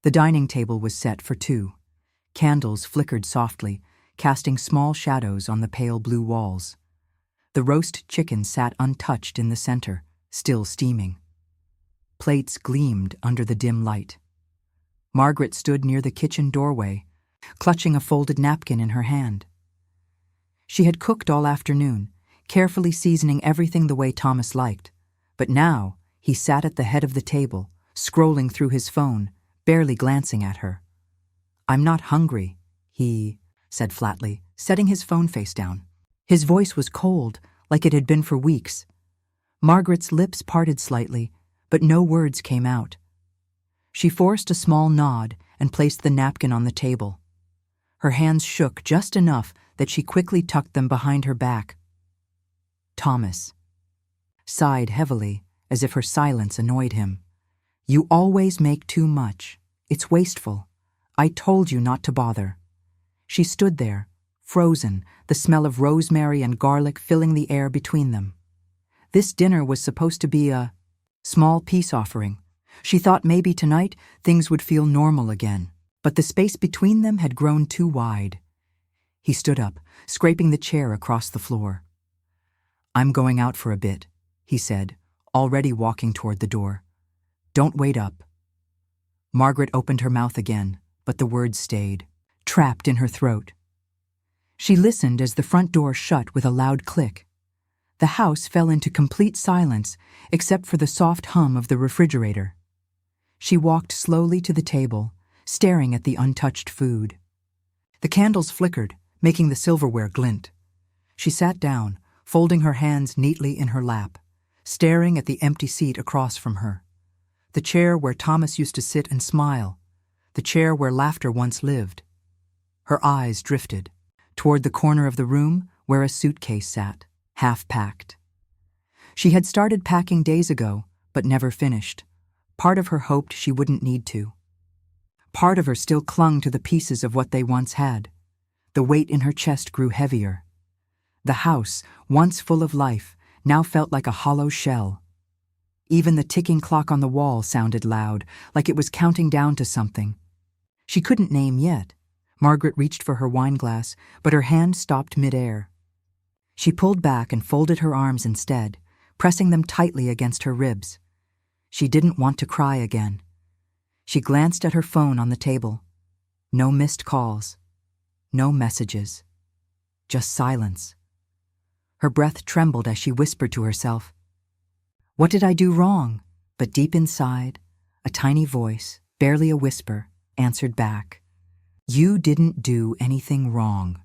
The dining table was set for two. Candles flickered softly, casting small shadows on the pale blue walls. The roast chicken sat untouched in the center, still steaming. Plates gleamed under the dim light. Margaret stood near the kitchen doorway, clutching a folded napkin in her hand. She had cooked all afternoon, carefully seasoning everything the way Thomas liked, but now he sat at the head of the table, scrolling through his phone, barely glancing at her. "I'm not hungry," he said flatly, setting his phone face down. His voice was cold, like it had been for weeks. Margaret's lips parted slightly, but no words came out. She forced a small nod and placed the napkin on the table. Her hands shook just enough that she quickly tucked them behind her back. Thomas sighed heavily, as if her silence annoyed him. "You always make too much. It's wasteful. I told you not to bother." She stood there, frozen, the smell of rosemary and garlic filling the air between them. This dinner was supposed to be a small peace offering. She thought maybe tonight things would feel normal again, but the space between them had grown too wide. He stood up, scraping the chair across the floor. "I'm going out for a bit," he said, already walking toward the door. "Don't wait up." Margaret opened her mouth again, but the words stayed, trapped in her throat. She listened as the front door shut with a loud click. The house fell into complete silence except for the soft hum of the refrigerator. She walked slowly to the table, staring at the untouched food. The candles flickered, making the silverware glint. She sat down, folding her hands neatly in her lap, staring at the empty seat across from her. The chair where Thomas used to sit and smile, the chair where laughter once lived. Her eyes drifted toward the corner of the room where a suitcase sat, half packed. She had started packing days ago, but never finished. Part of her hoped she wouldn't need to. Part of her still clung to the pieces of what they once had. The weight in her chest grew heavier. The house, once full of life, now felt like a hollow shell. Even the ticking clock on the wall sounded loud, like it was counting down to something. She couldn't name yet. Margaret reached for her wineglass, but her hand stopped midair. She pulled back and folded her arms instead, pressing them tightly against her ribs. She didn't want to cry again. She glanced at her phone on the table. No missed calls. No messages. Just silence. Her breath trembled as she whispered to herself, "What did I do wrong?" But deep inside, a tiny voice, barely a whisper, answered back, "You didn't do anything wrong."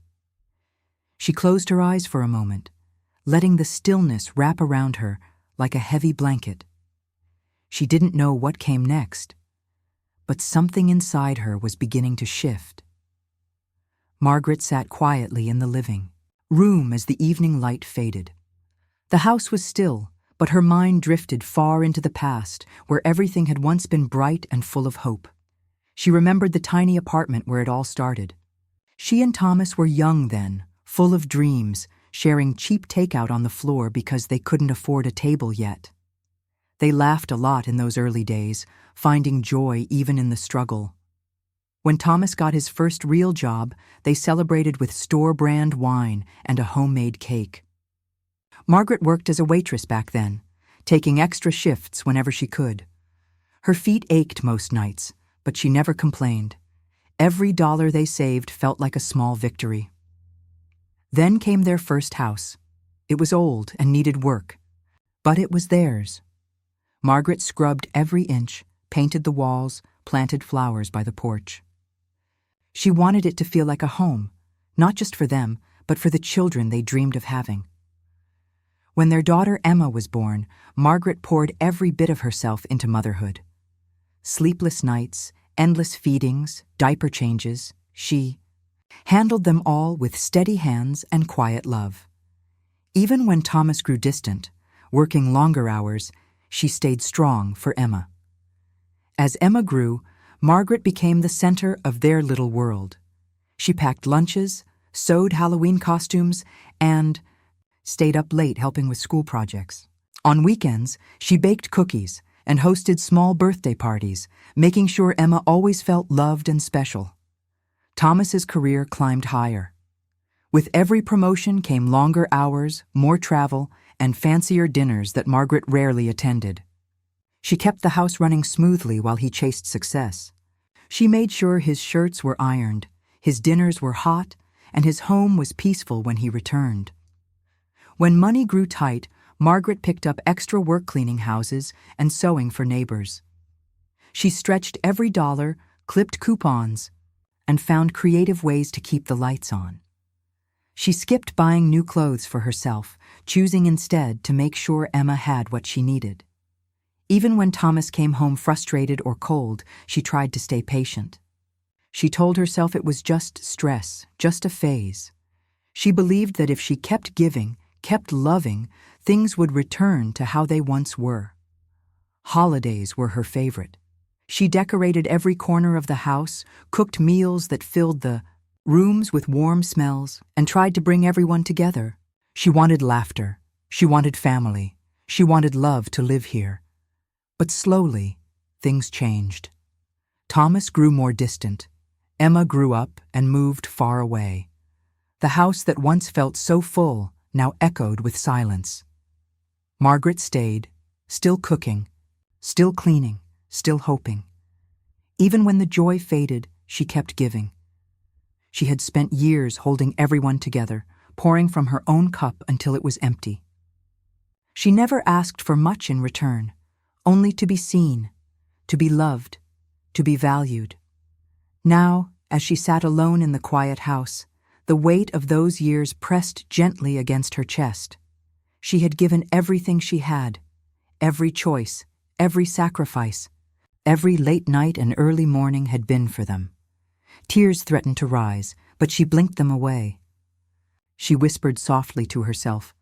She closed her eyes for a moment, letting the stillness wrap around her like a heavy blanket. She didn't know what came next, but something inside her was beginning to shift. Margaret sat quietly in the living room as the evening light faded. The house was still, but her mind drifted far into the past, where everything had once been bright and full of hope. She remembered the tiny apartment where it all started. She and Thomas were young then, full of dreams, sharing cheap takeout on the floor because they couldn't afford a table yet. They laughed a lot in those early days, finding joy even in the struggle. When Thomas got his first real job, they celebrated with store-brand wine and a homemade cake. Margaret worked as a waitress back then, taking extra shifts whenever she could. Her feet ached most nights, but she never complained. Every dollar they saved felt like a small victory. Then came their first house. It was old and needed work, but it was theirs. Margaret scrubbed every inch, painted the walls, planted flowers by the porch. She wanted it to feel like a home, not just for them, but for the children they dreamed of having. When their daughter Emma was born, Margaret poured every bit of herself into motherhood. Sleepless nights, endless feedings, diaper changes, she handled them all with steady hands and quiet love. Even when Thomas grew distant, working longer hours, she stayed strong for Emma. As Emma grew, Margaret became the center of their little world. She packed lunches, sewed Halloween costumes, and stayed up late helping with school projects. On weekends, she baked cookies and hosted small birthday parties, making sure Emma always felt loved and special. Thomas's career climbed higher. With every promotion came longer hours, more travel, and fancier dinners that Margaret rarely attended. She kept the house running smoothly while he chased success. She made sure his shirts were ironed, his dinners were hot, and his home was peaceful when he returned. When money grew tight, Margaret picked up extra work cleaning houses and sewing for neighbors. She stretched every dollar, clipped coupons, and found creative ways to keep the lights on. She skipped buying new clothes for herself, choosing instead to make sure Emma had what she needed. Even when Thomas came home frustrated or cold, she tried to stay patient. She told herself it was just stress, just a phase. She believed that if she kept giving, kept loving, things would return to how they once were. Holidays were her favorite. She decorated every corner of the house, cooked meals that filled the rooms with warm smells, and tried to bring everyone together. She wanted laughter. She wanted family. She wanted love to live here. But slowly, things changed. Thomas grew more distant. Emma grew up and moved far away. The house that once felt so full now echoed with silence. Margaret stayed, still cooking, still cleaning, still hoping. Even when the joy faded, she kept giving. She had spent years holding everyone together, pouring from her own cup until it was empty. She never asked for much in return, only to be seen, to be loved, to be valued. Now, as she sat alone in the quiet house, the weight of those years pressed gently against her chest. She had given everything she had, every choice, every sacrifice, every late night and early morning had been for them. Tears threatened to rise, but she blinked them away. She whispered softly to herself,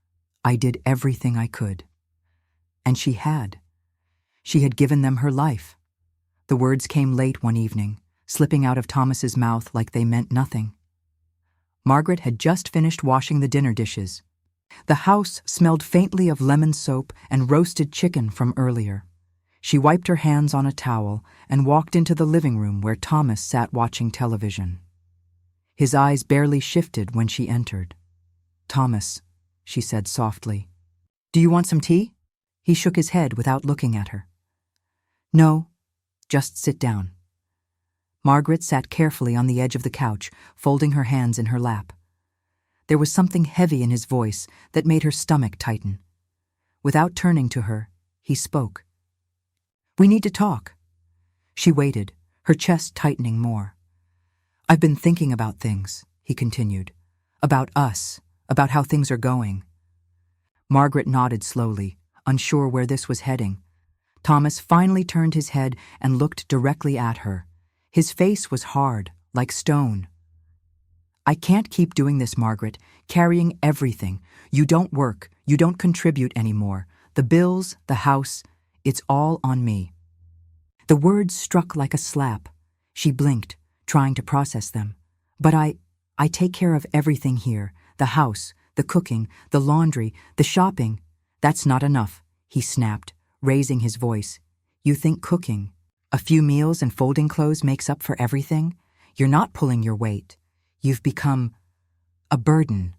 "I did everything I could." And she had. She had given them her life. The words came late one evening, slipping out of Thomas's mouth like they meant nothing. Margaret had just finished washing the dinner dishes. The house smelled faintly of lemon soap and roasted chicken from earlier. She wiped her hands on a towel and walked into the living room where Thomas sat watching television. His eyes barely shifted when she entered. "Thomas," she said softly. "Do you want some tea?" He shook his head without looking at her. "No, just sit down." Margaret sat carefully on the edge of the couch, folding her hands in her lap. There was something heavy in his voice that made her stomach tighten. Without turning to her, he spoke. "We need to talk." She waited, her chest tightening more. "I've been thinking about things," he continued. "About us, about how things are going." Margaret nodded slowly, unsure where this was heading. Thomas finally turned his head and looked directly at her. His face was hard, like stone. "I can't keep doing this, Margaret, carrying everything. You don't work, you don't contribute anymore. The bills, the house, it's all on me." The words struck like a slap. She blinked, trying to process them. "But I take care of everything here. The house, the cooking, the laundry, the shopping." "That's not enough," he snapped, raising his voice. "You think cooking, a few meals and folding clothes makes up for everything? You're not pulling your weight. You've become a burden."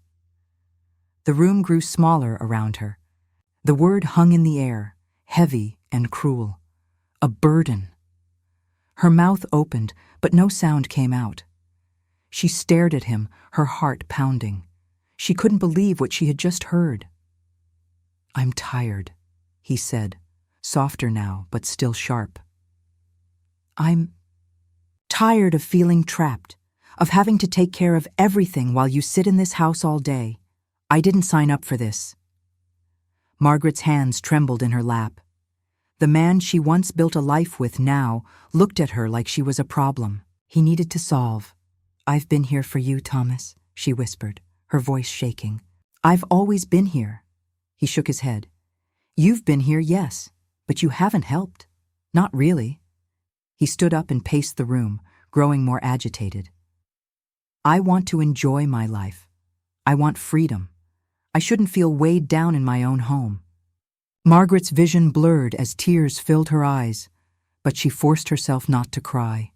The room grew smaller around her. The word hung in the air, heavy and cruel. A burden. Her mouth opened, but no sound came out. She stared at him, her heart pounding. She couldn't believe what she had just heard. "I'm tired," he said, softer now, but still sharp. "I'm tired of feeling trapped, of having to take care of everything while you sit in this house all day. I didn't sign up for this." Margaret's hands trembled in her lap. The man she once built a life with now looked at her like she was a problem he needed to solve. "I've been here for you, Thomas," she whispered, her voice shaking. "I've always been here." He shook his head. "You've been here, yes, but you haven't helped. Not really." He stood up and paced the room, growing more agitated. "I want to enjoy my life. I want freedom. I shouldn't feel weighed down in my own home." Margaret's vision blurred as tears filled her eyes, but she forced herself not to cry.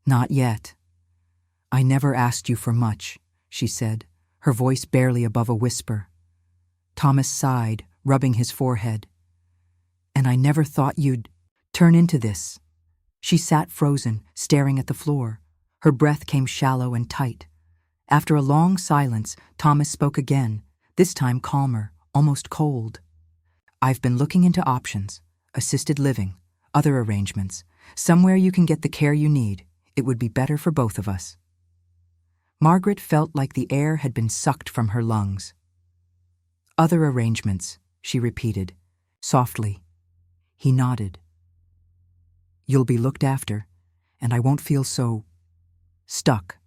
"Not yet. I never asked you for much," she said, her voice barely above a whisper. Thomas sighed, rubbing his forehead. "And I never thought you'd turn into this." She sat frozen, staring at the floor. Her breath came shallow and tight. After a long silence, Thomas spoke again, this time calmer, almost cold. "I've been looking into options, assisted living, other arrangements. Somewhere you can get the care you need. It would be better for both of us." Margaret felt like the air had been sucked from her lungs. "Other arrangements," she repeated, softly. He nodded. "You'll be looked after, and I won't feel so stuck."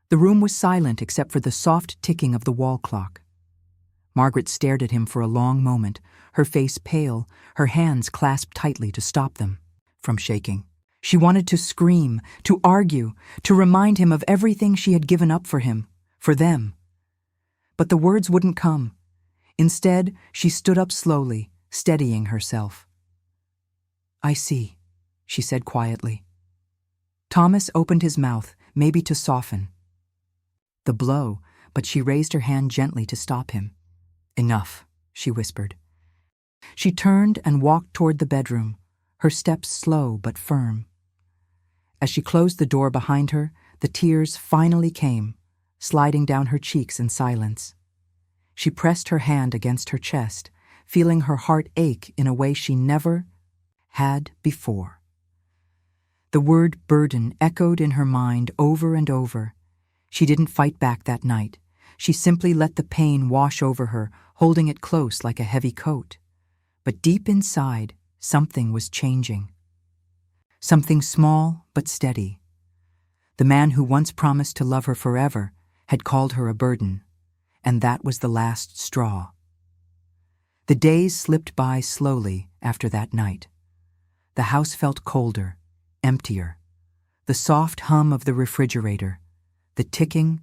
The room was silent except for the soft ticking of the wall clock. Margaret stared at him for a long moment, her face pale, her hands clasped tightly to stop them from shaking. She wanted to scream, to argue, to remind him of everything she had given up for him, for them. But the words wouldn't come. Instead, she stood up slowly, steadying herself. "I see," she said quietly. Thomas opened his mouth, maybe to soften the blow, but she raised her hand gently to stop him. "Enough," she whispered. She turned and walked toward the bedroom, her steps slow but firm. As she closed the door behind her, the tears finally came, sliding down her cheeks in silence. She pressed her hand against her chest, feeling her heart ache in a way she never had before. The word burden echoed in her mind over and over. She didn't fight back that night. She simply let the pain wash over her, holding it close like a heavy coat. But deep inside, something was changing. Something small but steady. The man who once promised to love her forever had called her a burden, and that was the last straw. The days slipped by slowly after that night. The house felt colder, emptier. The soft hum of the refrigerator, the ticking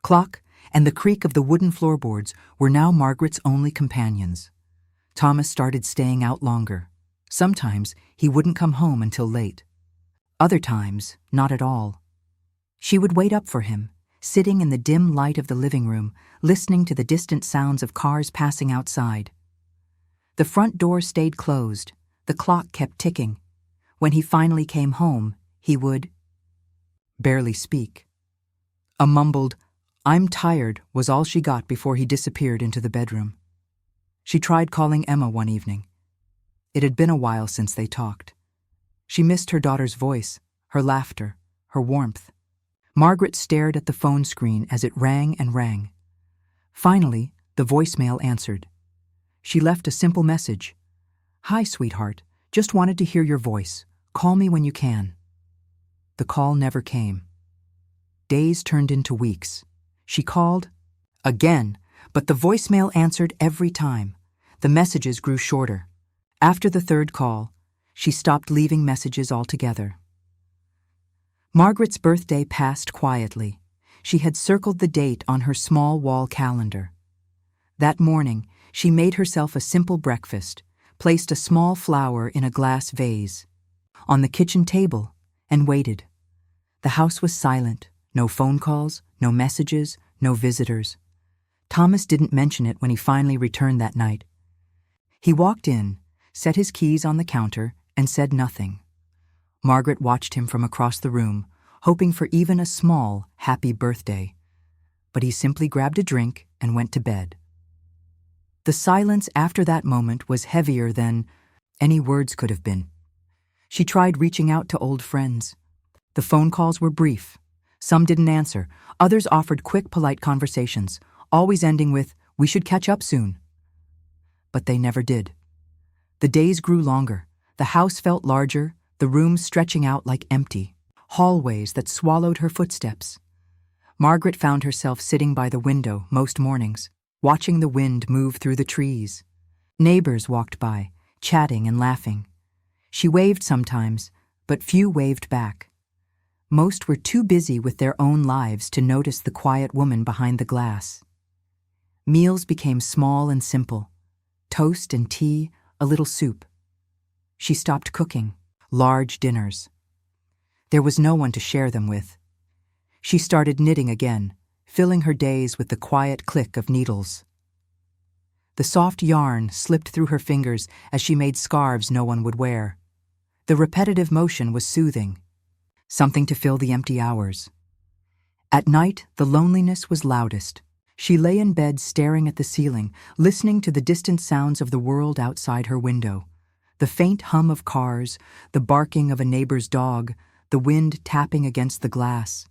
clock, and the creak of the wooden floorboards were now Margaret's only companions. Thomas started staying out longer. Sometimes he wouldn't come home until late. Other times, not at all. She would wait up for him, sitting in the dim light of the living room, listening to the distant sounds of cars passing outside. The front door stayed closed. The clock kept ticking. When he finally came home, he would barely speak. A mumbled, "I'm tired," was all she got before he disappeared into the bedroom. She tried calling Emma one evening. It had been a while since they talked. She missed her daughter's voice, her laughter, her warmth. Margaret stared at the phone screen as it rang and rang. Finally, the voicemail answered. She left a simple message. "Hi, sweetheart. Just wanted to hear your voice. Call me when you can." The call never came. Days turned into weeks. She called again, but the voicemail answered every time. The messages grew shorter. After the third call, she stopped leaving messages altogether. Margaret's birthday passed quietly. She had circled the date on her small wall calendar. That morning, she made herself a simple breakfast, placed a small flower in a glass vase on the kitchen table, and waited. The house was silent. No phone calls, no messages, no visitors. Thomas didn't mention it when he finally returned that night. He walked in, set his keys on the counter, and said nothing. Margaret watched him from across the room, hoping for even a small, happy birthday. But he simply grabbed a drink and went to bed. The silence after that moment was heavier than any words could have been. She tried reaching out to old friends. The phone calls were brief. Some didn't answer. Others offered quick, polite conversations, always ending with, "We should catch up soon." But they never did. The days grew longer. The house felt larger, the rooms stretching out like empty hallways that swallowed her footsteps. Margaret found herself sitting by the window most mornings, watching the wind move through the trees. Neighbors walked by, chatting and laughing. She waved sometimes, but few waved back. Most were too busy with their own lives to notice the quiet woman behind the glass. Meals became small and simple. Toast and tea, a little soup. She stopped cooking, large dinners. There was no one to share them with. She started knitting again, filling her days with the quiet click of needles. The soft yarn slipped through her fingers as she made scarves no one would wear. The repetitive motion was soothing, something to fill the empty hours. At night, the loneliness was loudest. She lay in bed staring at the ceiling, listening to the distant sounds of the world outside her window. The faint hum of cars, the barking of a neighbor's dog, the wind tapping against the glass.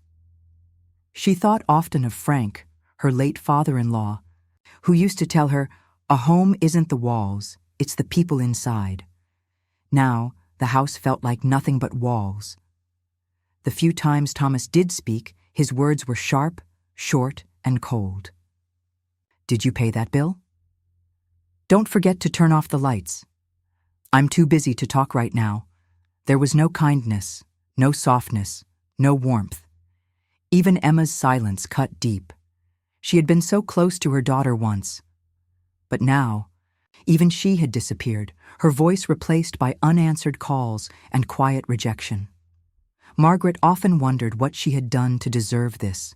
She thought often of Frank, her late father-in-law, who used to tell her, "A home isn't the walls, it's the people inside." Now, the house felt like nothing but walls. The few times Thomas did speak, his words were sharp, short, and cold. "Did you pay that bill? Don't forget to turn off the lights. I'm too busy to talk right now." There was no kindness, no softness, no warmth. Even Emma's silence cut deep. She had been so close to her daughter once. But now, even she had disappeared, her voice replaced by unanswered calls and quiet rejection. Margaret often wondered what she had done to deserve this.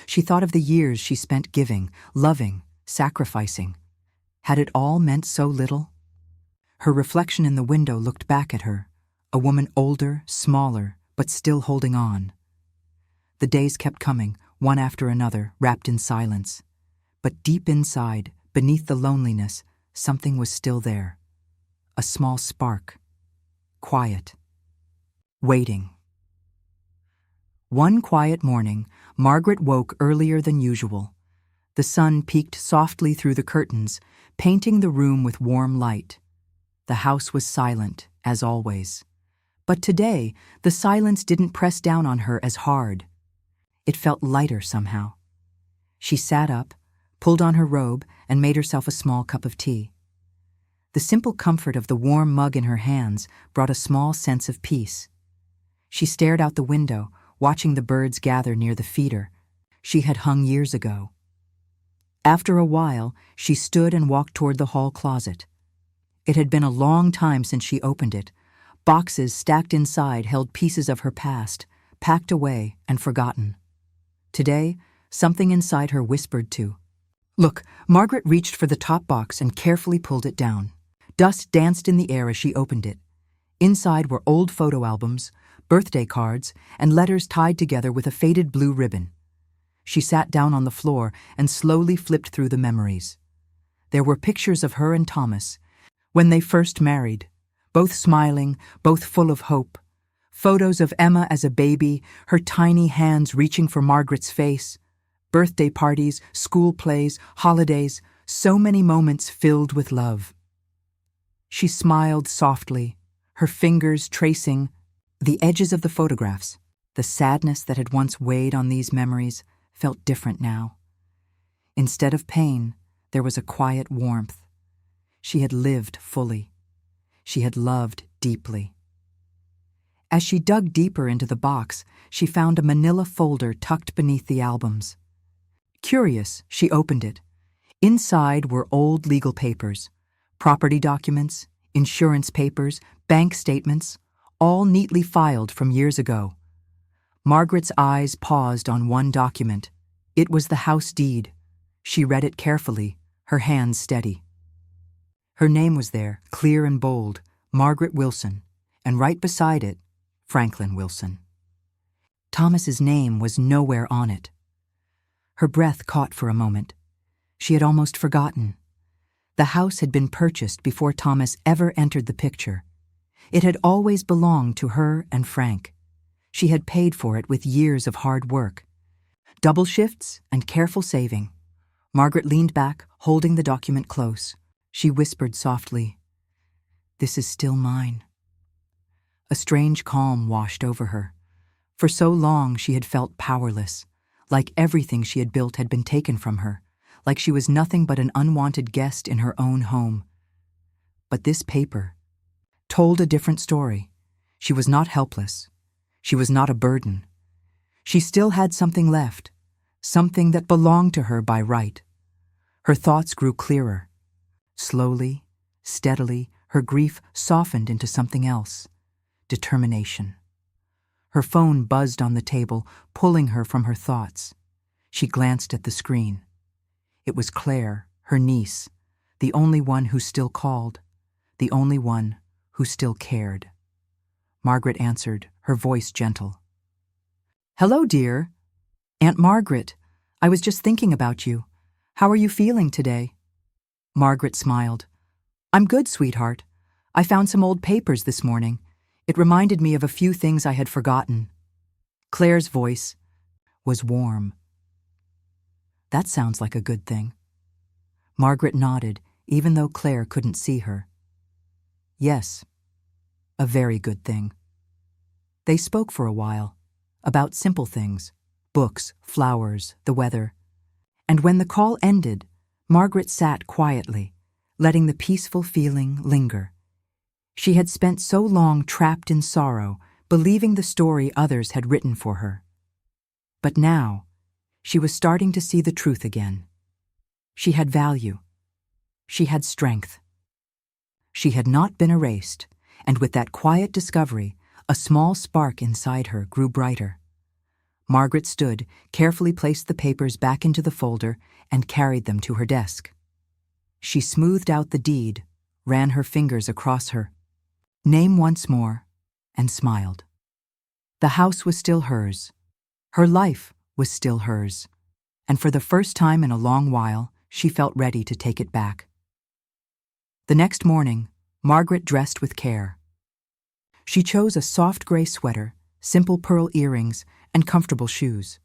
She thought of the years she spent giving, loving, sacrificing. Had it all meant so little? Her reflection in the window looked back at her, a woman older, smaller, but still holding on. The days kept coming, one after another, wrapped in silence. But deep inside, beneath the loneliness, something was still there. A small spark. Quiet. Waiting. One quiet morning, Margaret woke earlier than usual. The sun peeked softly through the curtains, painting the room with warm light. The house was silent, as always. But today, the silence didn't press down on her as hard. It felt lighter somehow. She sat up, pulled on her robe, and made herself a small cup of tea. The simple comfort of the warm mug in her hands brought a small sense of peace. She stared out the window, watching the birds gather near the feeder she had hung years ago. After a while, she stood and walked toward the hall closet. It had been a long time since she opened it. Boxes stacked inside held pieces of her past, packed away and forgotten. Today, something inside her whispered to. "Look." Margaret reached for the top box and carefully pulled it down. Dust danced in the air as she opened it. Inside were old photo albums, birthday cards, and letters tied together with a faded blue ribbon. She sat down on the floor and slowly flipped through the memories. There were pictures of her and Thomas, when they first married, both smiling, both full of hope. Photos of Emma as a baby, her tiny hands reaching for Margaret's face. Birthday parties, school plays, holidays, so many moments filled with love. She smiled softly, her fingers tracing the edges of the photographs. The sadness that had once weighed on these memories felt different now. Instead of pain, there was a quiet warmth. She had lived fully. She had loved deeply. As she dug deeper into the box, she found a manila folder tucked beneath the albums. Curious, she opened it. Inside were old legal papers, property documents, insurance papers, bank statements, all neatly filed from years ago. Margaret's eyes paused on one document. It was the house deed. She read it carefully, her hands steady. Her name was there, clear and bold, Margaret Wilson, and right beside it, Franklin Wilson. Thomas's name was nowhere on it. Her breath caught for a moment. She had almost forgotten. The house had been purchased before Thomas ever entered the picture. It had always belonged to her and Frank. She had paid for it with years of hard work. Double shifts and careful saving. Margaret leaned back, holding the document close. She whispered softly, "This is still mine." A strange calm washed over her. For so long she had felt powerless, like everything she had built had been taken from her, like she was nothing but an unwanted guest in her own home. But this paper told a different story. She was not helpless. She was not a burden. She still had something left, something that belonged to her by right. Her thoughts grew clearer. Slowly, Steadily, her grief softened into something else: determination. Her phone buzzed on the table, pulling her from her thoughts. She glanced at the screen. It was Claire, her niece, the only one who still called, the only one who still cared. Margaret answered, her voice gentle. "Hello, dear. Aunt Margaret, I was just thinking about you. How are you feeling today?" Margaret smiled. "I'm good, sweetheart. I found some old papers this morning. It reminded me of a few things I had forgotten." Claire's voice was warm. "That sounds like a good thing." Margaret nodded, even though Claire couldn't see her. "Yes, a very good thing." They spoke for a while, about simple things, books, flowers, the weather. And when the call ended, Margaret sat quietly, letting the peaceful feeling linger. She had spent so long trapped in sorrow, believing the story others had written for her. But now, she was starting to see the truth again. She had value. She had strength. She had not been erased, and with that quiet discovery, a small spark inside her grew brighter. Margaret stood, carefully placed the papers back into the folder, and carried them to her desk. She smoothed out the deed, ran her fingers across her name once more, and smiled. The house was still hers. Her life was still hers. And for the first time in a long while, she felt ready to take it back. The next morning, Margaret dressed with care. She chose a soft gray sweater, simple pearl earrings, and comfortable shoes.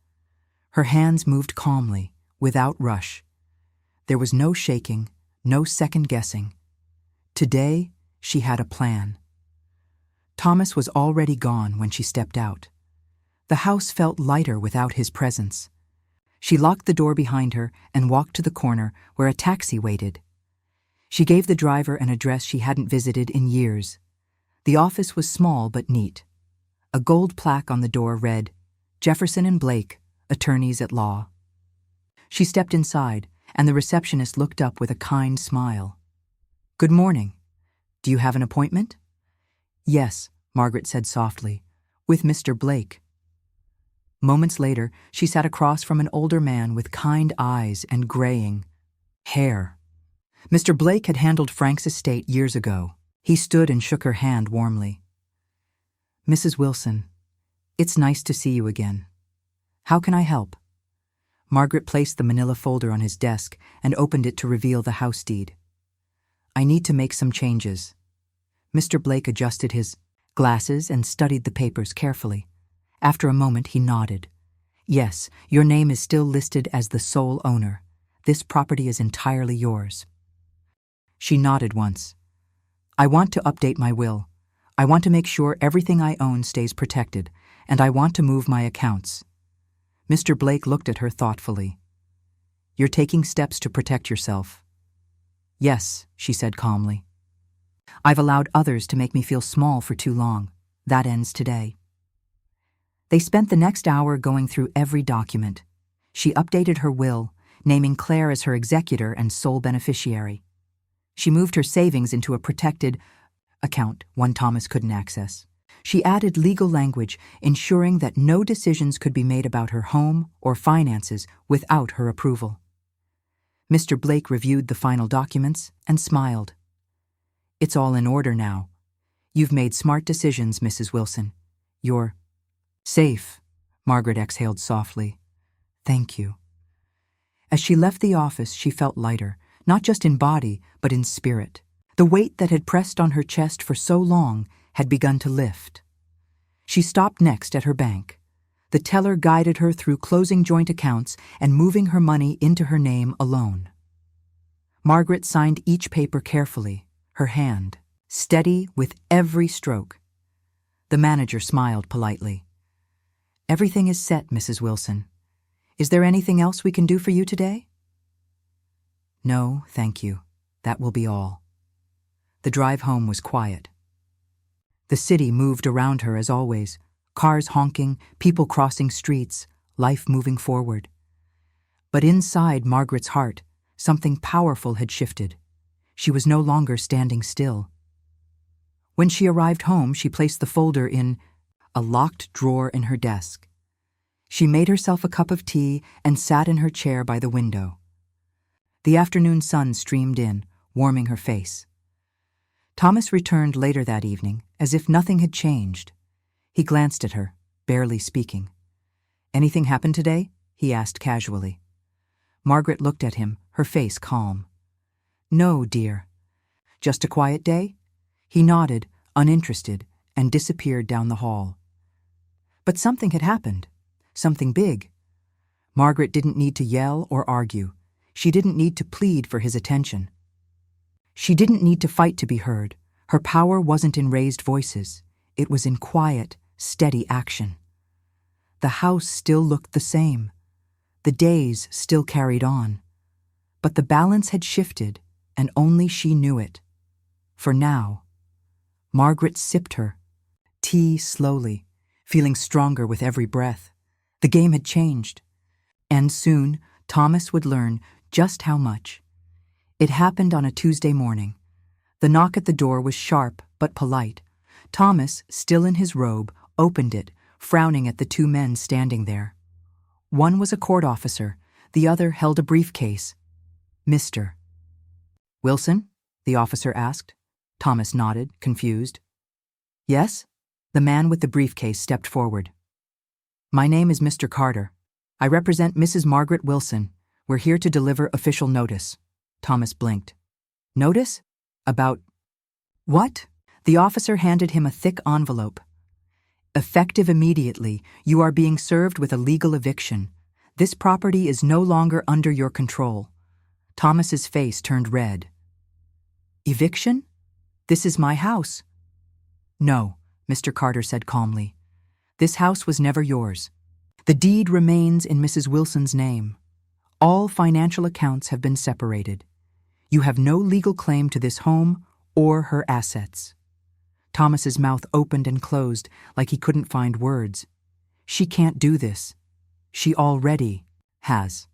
Her hands moved calmly, without rush. There was no shaking, no second-guessing. Today, she had a plan. Thomas was already gone when she stepped out. The house felt lighter without his presence. She locked the door behind her and walked to the corner where a taxi waited. She gave the driver an address she hadn't visited in years. The office was small but neat. A gold plaque on the door read, "Jefferson and Blake, Attorneys at Law." She stepped inside, and the receptionist looked up with a kind smile. "Good morning. Do you have an appointment?" "Yes," Margaret said softly, "with Mr. Blake." Moments later, she sat across from an older man with kind eyes and graying hair. Mr. Blake had handled Frank's estate years ago. He stood and shook her hand warmly. "Mrs. Wilson, it's nice to see you again. How can I help?" Margaret placed the manila folder on his desk and opened it to reveal the house deed. "I need to make some changes." Mr. Blake adjusted his glasses and studied the papers carefully. After a moment, he nodded. "Yes, your name is still listed as the sole owner. This property is entirely yours." She nodded once. "I want to update my will. I want to make sure everything I own stays protected, and I want to move my accounts." Mr. Blake looked at her thoughtfully. "You're taking steps to protect yourself." "Yes," she said calmly. "I've allowed others to make me feel small for too long. That ends today." They spent the next hour going through every document. She updated her will, naming Claire as her executor and sole beneficiary. She moved her savings into a protected account, one Thomas couldn't access. She added legal language, ensuring that no decisions could be made about her home or finances without her approval. Mr. Blake reviewed the final documents and smiled. "It's all in order now. You've made smart decisions, Mrs. Wilson. You're safe," Margaret exhaled softly. "Thank you." As she left the office, she felt lighter, not just in body, but in spirit. The weight that had pressed on her chest for so long had begun to lift. She stopped next at her bank. The teller guided her through closing joint accounts and moving her money into her name alone. Margaret signed each paper carefully, her hand steady with every stroke. The manager smiled politely. "Everything is set, Mrs. Wilson. Is there anything else we can do for you today?" "No, thank you. That will be all." The drive home was quiet. The city moved around her as always, cars honking, people crossing streets, life moving forward. But inside Margaret's heart, something powerful had shifted. She was no longer standing still. When she arrived home, she placed the folder in a locked drawer in her desk. She made herself a cup of tea and sat in her chair by the window. The afternoon sun streamed in, warming her face. Thomas returned later that evening, as if nothing had changed. He glanced at her, barely speaking. "Anything happened today?" he asked casually. Margaret looked at him, her face calm. "No, dear. Just a quiet day?" He nodded, uninterested, and disappeared down the hall. But something had happened. Something big. Margaret didn't need to yell or argue. She didn't need to plead for his attention. She didn't need to fight to be heard. Her power wasn't in raised voices. It was in quiet, steady action. The house still looked the same. The days still carried on. But the balance had shifted, and only she knew it. For now. Margaret sipped her tea slowly, feeling stronger with every breath. The game had changed. And soon, Thomas would learn just how much. It happened on a Tuesday morning. The knock at the door was sharp but polite. Thomas, still in his robe, opened it, frowning at the two men standing there. One was a court officer, the other held a briefcase. "Mr. Wilson?" the officer asked. Thomas nodded, confused. "Yes?" The man with the briefcase stepped forward. "My name is Mr. Carter. I represent Mrs. Margaret Wilson. We're here to deliver official notice." Thomas blinked. "Notice? About what?" The officer handed him a thick envelope. "Effective immediately, you are being served with a legal eviction. This property is no longer under your control." Thomas's face turned red. "Eviction? This is my house." "No," Mr. Carter said calmly. "This house was never yours. The deed remains in Mrs. Wilson's name. All financial accounts have been separated. You have no legal claim to this home or her assets." Thomas's mouth opened and closed like he couldn't find words. "She can't do this. She already has."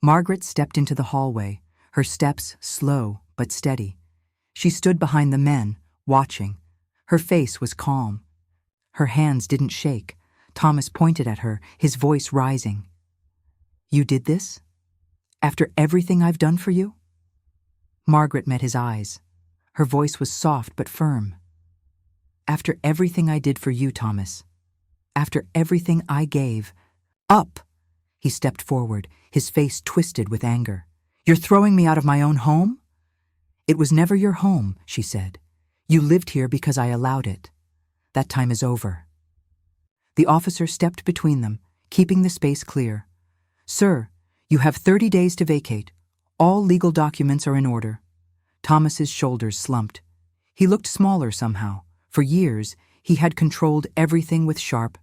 Margaret stepped into the hallway, her steps slow but steady. She stood behind the men, watching. Her face was calm. Her hands didn't shake. Thomas pointed at her, his voice rising. "You did this? After everything I've done for you?" Margaret met his eyes. Her voice was soft but firm. "After everything I did for you, Thomas. After everything I gave. Up!" He stepped forward, his face twisted with anger. "You're throwing me out of my own home?" "It was never your home," she said. "You lived here because I allowed it. That time is over." The officer stepped between them, keeping the space clear. "Sir, you have 30 days to vacate. All legal documents are in order." Thomas's shoulders slumped. He looked smaller somehow. For years, he had controlled everything with sharp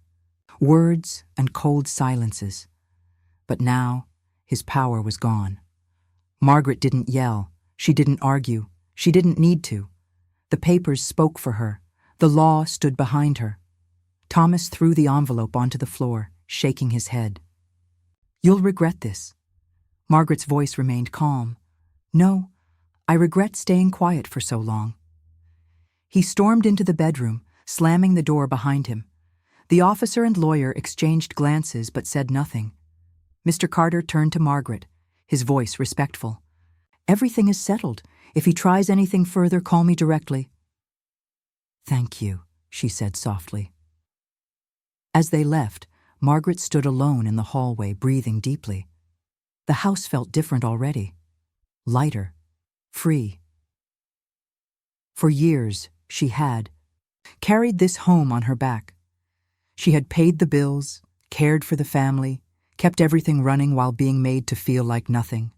words and cold silences. But now, his power was gone. Margaret didn't yell. She didn't argue. She didn't need to. The papers spoke for her. The law stood behind her. Thomas threw the envelope onto the floor, shaking his head. "You'll regret this." Margaret's voice remained calm. "No, I regret staying quiet for so long." He stormed into the bedroom, slamming the door behind him. The officer and lawyer exchanged glances but said nothing. Mr. Carter turned to Margaret, his voice respectful. "Everything is settled. If he tries anything further, call me directly." "Thank you," she said softly. As they left, Margaret stood alone in the hallway, breathing deeply. The house felt different already. Lighter. Free. For years, she had carried this home on her back. She had paid the bills, cared for the family, kept everything running while being made to feel like nothing.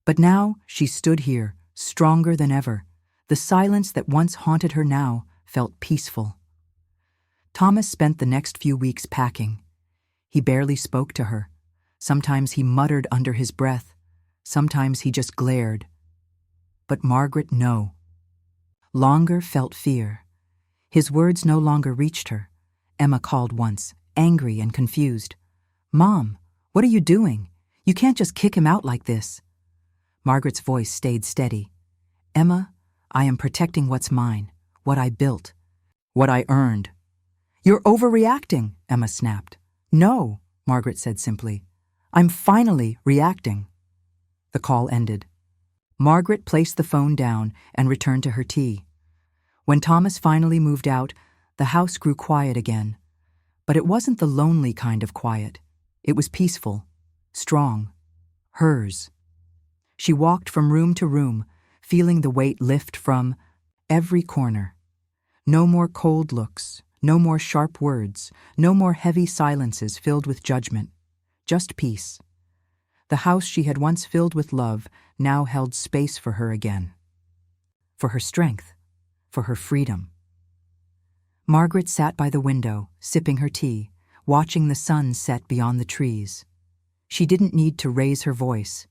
But now she stood here, stronger than ever. The silence that once haunted her now felt peaceful. Thomas spent the next few weeks packing. He barely spoke to her. Sometimes he muttered under his breath. Sometimes he just glared. But Margaret, no. Longer felt fear. His words no longer reached her. Emma called once, angry and confused. "Mom, what are you doing? You can't just kick him out like this." Margaret's voice stayed steady. Emma, I am protecting what's mine, what I built, what I earned. You're overreacting, Emma snapped. No, Margaret said simply. I'm finally reacting. The call ended. Margaret placed the phone down and returned to her tea. When Thomas finally moved out, the house grew quiet again. But it wasn't the lonely kind of quiet. It was peaceful, strong, hers. She walked from room to room, feeling the weight lift from every corner. No more cold looks, no more sharp words, no more heavy silences filled with judgment. Just peace. The house she had once filled with love now held space for her again. For her strength, for her freedom. Margaret sat by the window, sipping her tea, watching the sun set beyond the trees. She didn't need to raise her voice.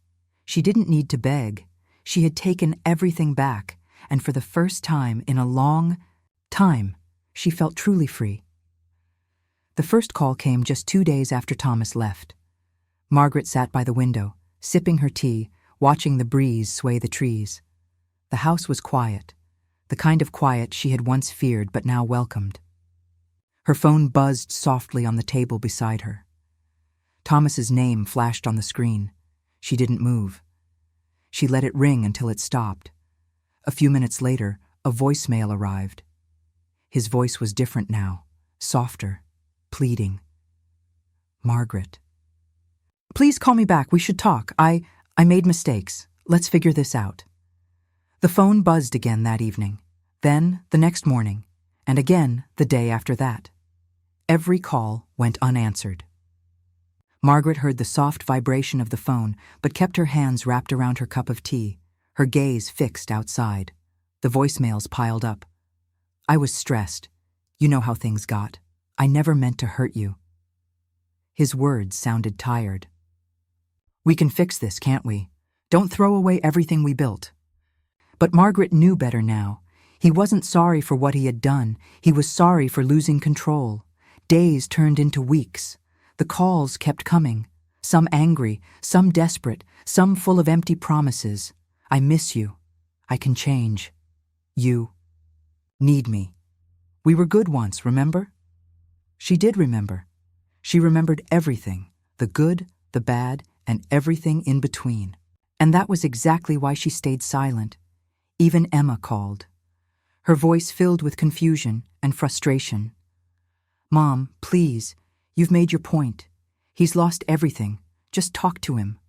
She didn't need to beg. She had taken everything back, and for the first time in a long time, she felt truly free. The first call came just 2 days after Thomas left. Margaret sat by the window, sipping her tea, watching the breeze sway the trees. The house was quiet, the kind of quiet she had once feared but now welcomed. Her phone buzzed softly on the table beside her. Thomas's name flashed on the screen. She didn't move. She let it ring until it stopped. A few minutes later, a voicemail arrived. His voice was different now, softer, pleading. Margaret. Please call me back. We should talk. I made mistakes. Let's figure this out. The phone buzzed again that evening, then the next morning, and again the day after that. Every call went unanswered. Margaret heard the soft vibration of the phone, but kept her hands wrapped around her cup of tea, her gaze fixed outside. The voicemails piled up. I was stressed. You know how things got. I never meant to hurt you. His words sounded tired. We can fix this, can't we? Don't throw away everything we built. But Margaret knew better now. He wasn't sorry for what he had done. He was sorry for losing control. Days turned into weeks. The calls kept coming. Some angry, some desperate, some full of empty promises. I miss you. I can change. You need me. We were good once, remember? She did remember. She remembered everything, the good, the bad, and everything in between. And that was exactly why she stayed silent. Even Emma called. Her voice filled with confusion and frustration. Mom, please, you've made your point. He's lost everything. Just talk to him.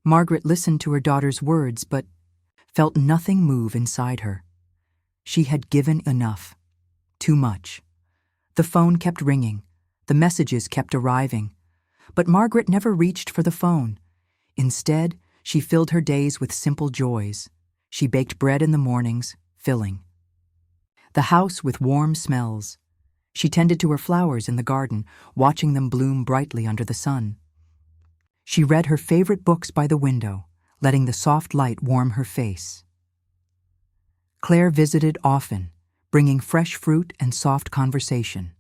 Margaret listened to her daughter's words, but felt nothing move inside her. She had given enough. Too much. The phone kept ringing. The messages kept arriving. But Margaret never reached for the phone. Instead, she filled her days with simple joys. She baked bread in the mornings, filling the house with warm smells. She tended to her flowers in the garden, watching them bloom brightly under the sun. She read her favorite books by the window, letting the soft light warm her face. Claire visited often, bringing fresh fruit and soft conversation.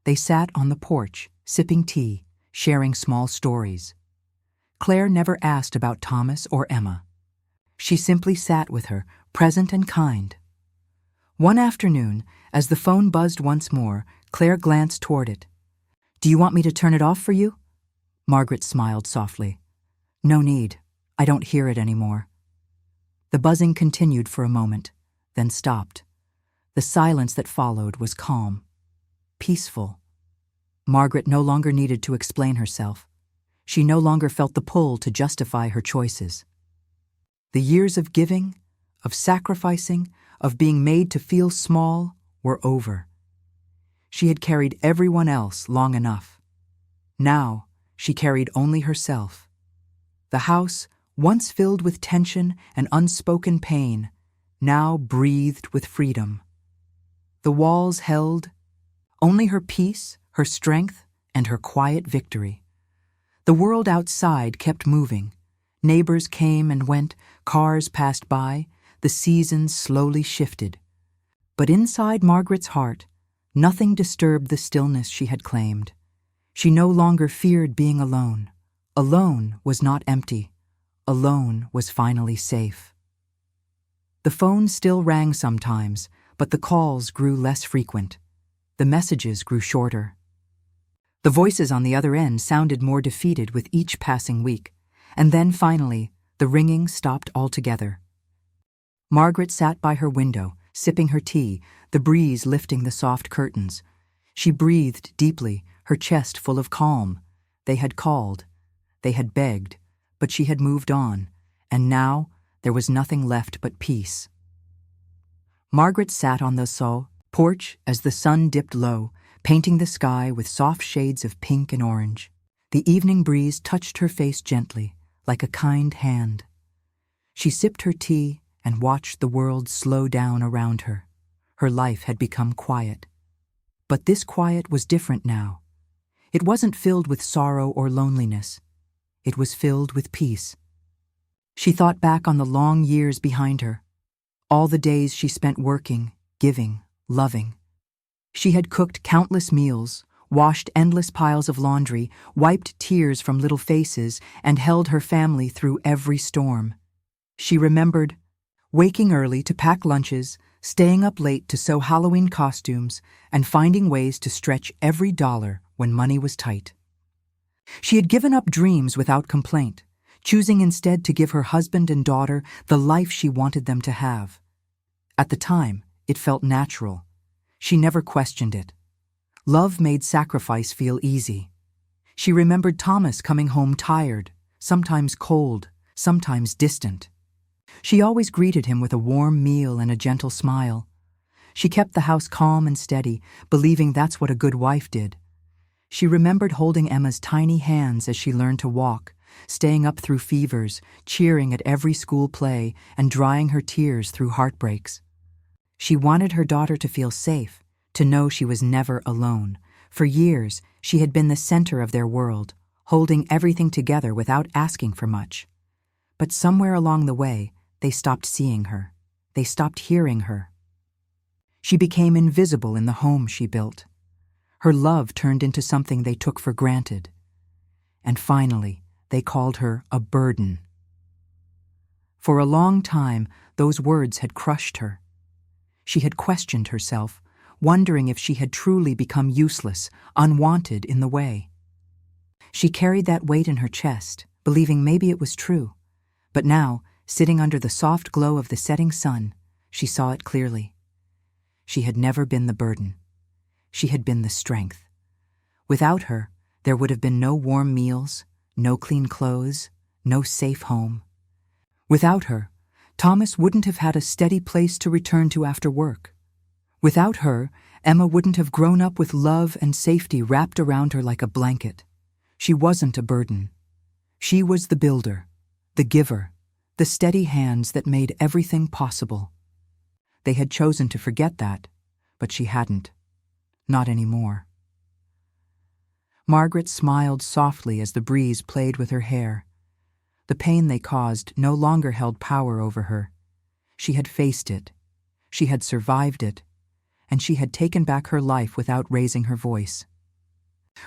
They sat on the porch, sipping tea, sharing small stories. Claire never asked about Thomas or Emma. She simply sat with her, present and kind. One afternoon, as the phone buzzed once more, Claire glanced toward it. Do you want me to turn it off for you? Margaret smiled softly. No need. I don't hear it anymore. The buzzing continued for a moment, then stopped. The silence that followed was calm, peaceful. Margaret no longer needed to explain herself. She no longer felt the pull to justify her choices. The years of giving, of sacrificing, of being made to feel small were over. She had carried everyone else long enough. Now she carried only herself. The house, once filled with tension and unspoken pain, now breathed with freedom. The walls held only her peace, her strength, and her quiet victory. The world outside kept moving. Neighbors came and went, cars passed by, the seasons slowly shifted. But inside Margaret's heart, nothing disturbed the stillness she had claimed. She no longer feared being alone. Alone was not empty. Alone was finally safe. The phone still rang sometimes, but the calls grew less frequent. The messages grew shorter. The voices on the other end sounded more defeated with each passing week, and then finally, the ringing stopped altogether. Margaret sat by her window, sipping her tea, the breeze lifting the soft curtains. She breathed deeply, her chest full of calm. They had called. They had begged, but she had moved on, and now there was nothing left but peace. Margaret sat on the porch as the sun dipped low, painting the sky with soft shades of pink and orange. The evening breeze touched her face gently, like a kind hand. She sipped her tea and watched the world slow down around her. Her life had become quiet. But this quiet was different now. It wasn't filled with sorrow or loneliness. It was filled with peace. She thought back on the long years behind her, all the days she spent working, giving, loving. She had cooked countless meals, washed endless piles of laundry, wiped tears from little faces, and held her family through every storm. She remembered waking early to pack lunches, staying up late to sew Halloween costumes, and finding ways to stretch every dollar when money was tight. She had given up dreams without complaint, choosing instead to give her husband and daughter the life she wanted them to have. At the time, it felt natural. She never questioned it. Love made sacrifice feel easy. She remembered Thomas coming home tired, sometimes cold, sometimes distant. She always greeted him with a warm meal and a gentle smile. She kept the house calm and steady, believing that's what a good wife did. She remembered holding Emma's tiny hands as she learned to walk, staying up through fevers, cheering at every school play, and drying her tears through heartbreaks. She wanted her daughter to feel safe, to know she was never alone. For years, she had been the center of their world, holding everything together without asking for much. But somewhere along the way, they stopped seeing her. They stopped hearing her. She became invisible in the home she built. Her love turned into something they took for granted. And finally, they called her a burden. For a long time, those words had crushed her. She had questioned herself, wondering if she had truly become useless, unwanted in the way. She carried that weight in her chest, believing maybe it was true. But now, sitting under the soft glow of the setting sun, she saw it clearly. She had never been the burden. She had been the strength. Without her, there would have been no warm meals, no clean clothes, no safe home. Without her, Thomas wouldn't have had a steady place to return to after work. Without her, Emma wouldn't have grown up with love and safety wrapped around her like a blanket. She wasn't a burden. She was the builder, the giver, the steady hands that made everything possible. They had chosen to forget that, but she hadn't. Not anymore. Margaret smiled softly as the breeze played with her hair. The pain they caused no longer held power over her. She had faced it. She had survived it. And she had taken back her life without raising her voice.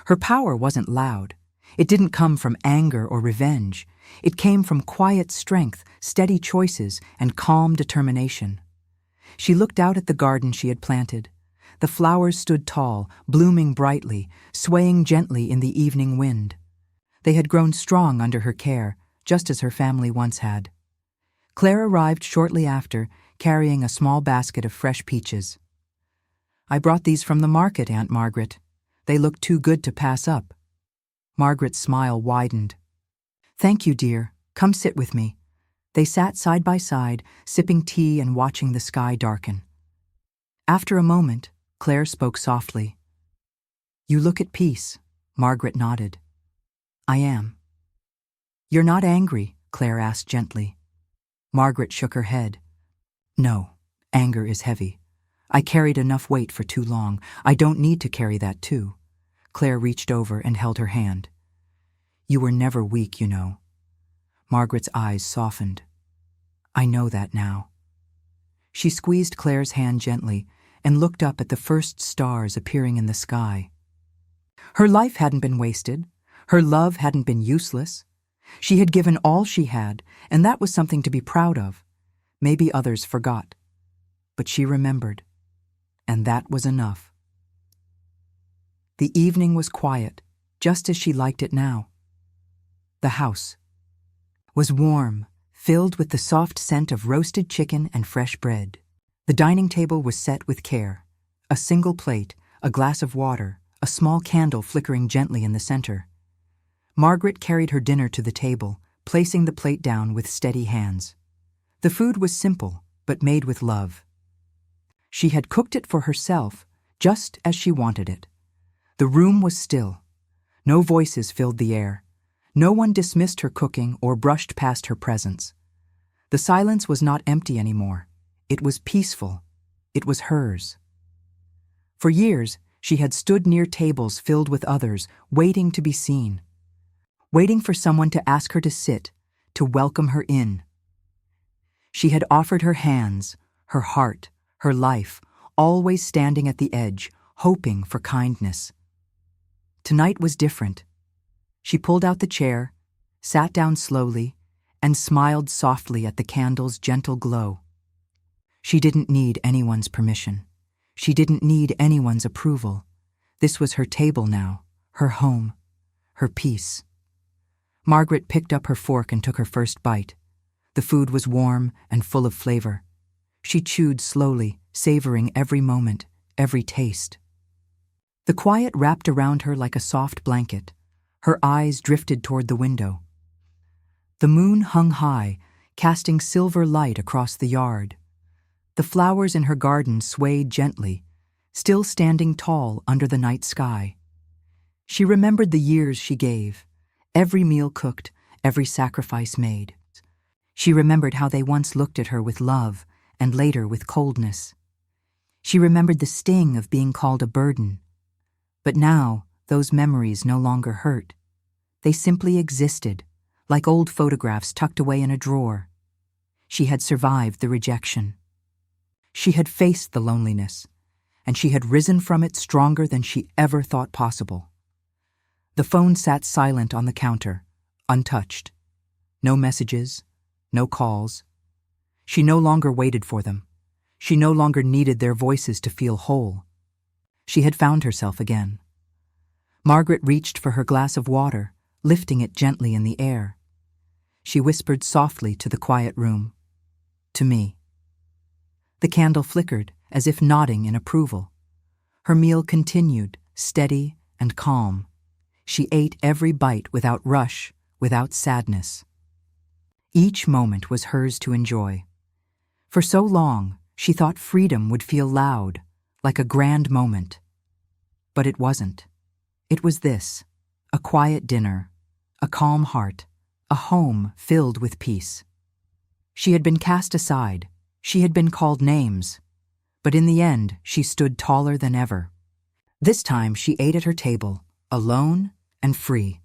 Her power wasn't loud. It didn't come from anger or revenge. It came from quiet strength, steady choices, and calm determination. She looked out at the garden she had planted. The flowers stood tall, blooming brightly, swaying gently in the evening wind. They had grown strong under her care, just as her family once had. Claire arrived shortly after, carrying a small basket of fresh peaches. "I brought these from the market, Aunt Margaret. They look too good to pass up." Margaret's smile widened. "Thank you, dear. Come sit with me." They sat side by side, sipping tea and watching the sky darken. After a moment, Claire spoke softly. "You look at peace." Margaret nodded. "I am." "You're not angry?" Claire asked gently. Margaret shook her head. "No, anger is heavy. I carried enough weight for too long. I don't need to carry that too." Claire reached over and held her hand. "You were never weak, you know." Margaret's eyes softened. "I know that now." She squeezed Claire's hand gently and looked up at the first stars appearing in the sky. Her life hadn't been wasted. Her love hadn't been useless. She had given all she had, and that was something to be proud of. Maybe others forgot. But she remembered, and that was enough. The evening was quiet, just as she liked it now. The house was warm, filled with the soft scent of roasted chicken and fresh bread. The dining table was set with care. A single plate, a glass of water, a small candle flickering gently in the center. Margaret carried her dinner to the table, placing the plate down with steady hands. The food was simple, but made with love. She had cooked it for herself, just as she wanted it. The room was still. No voices filled the air. No one dismissed her cooking or brushed past her presence. The silence was not empty anymore. It was peaceful. It was hers. For years, she had stood near tables filled with others, waiting to be seen. Waiting for someone to ask her to sit, to welcome her in. She had offered her hands, her heart, her life, always standing at the edge, hoping for kindness. Tonight was different. She pulled out the chair, sat down slowly, and smiled softly at the candle's gentle glow. She didn't need anyone's permission. She didn't need anyone's approval. This was her table now, her home, her peace. Margaret picked up her fork and took her first bite. The food was warm and full of flavor. She chewed slowly, savoring every moment, every taste. The quiet wrapped around her like a soft blanket. Her eyes drifted toward the window. The moon hung high, casting silver light across the yard. The flowers in her garden swayed gently, still standing tall under the night sky. She remembered the years she gave, every meal cooked, every sacrifice made. She remembered how they once looked at her with love and later with coldness. She remembered the sting of being called a burden. But now, those memories no longer hurt. They simply existed, like old photographs tucked away in a drawer. She had survived the rejection. She had faced the loneliness, and she had risen from it stronger than she ever thought possible. The phone sat silent on the counter, untouched. No messages, no calls. She no longer waited for them. She no longer needed their voices to feel whole. She had found herself again. Margaret reached for her glass of water, lifting it gently in the air. She whispered softly to the quiet room, "To me." The candle flickered, as if nodding in approval. Her meal continued, steady and calm. She ate every bite without rush, without sadness. Each moment was hers to enjoy. For so long, she thought freedom would feel loud, like a grand moment. But it wasn't. It was this, a quiet dinner, a calm heart, a home filled with peace. She had been cast aside. She had been called names. But in the end, she stood taller than ever. This time she ate at her table, alone and free.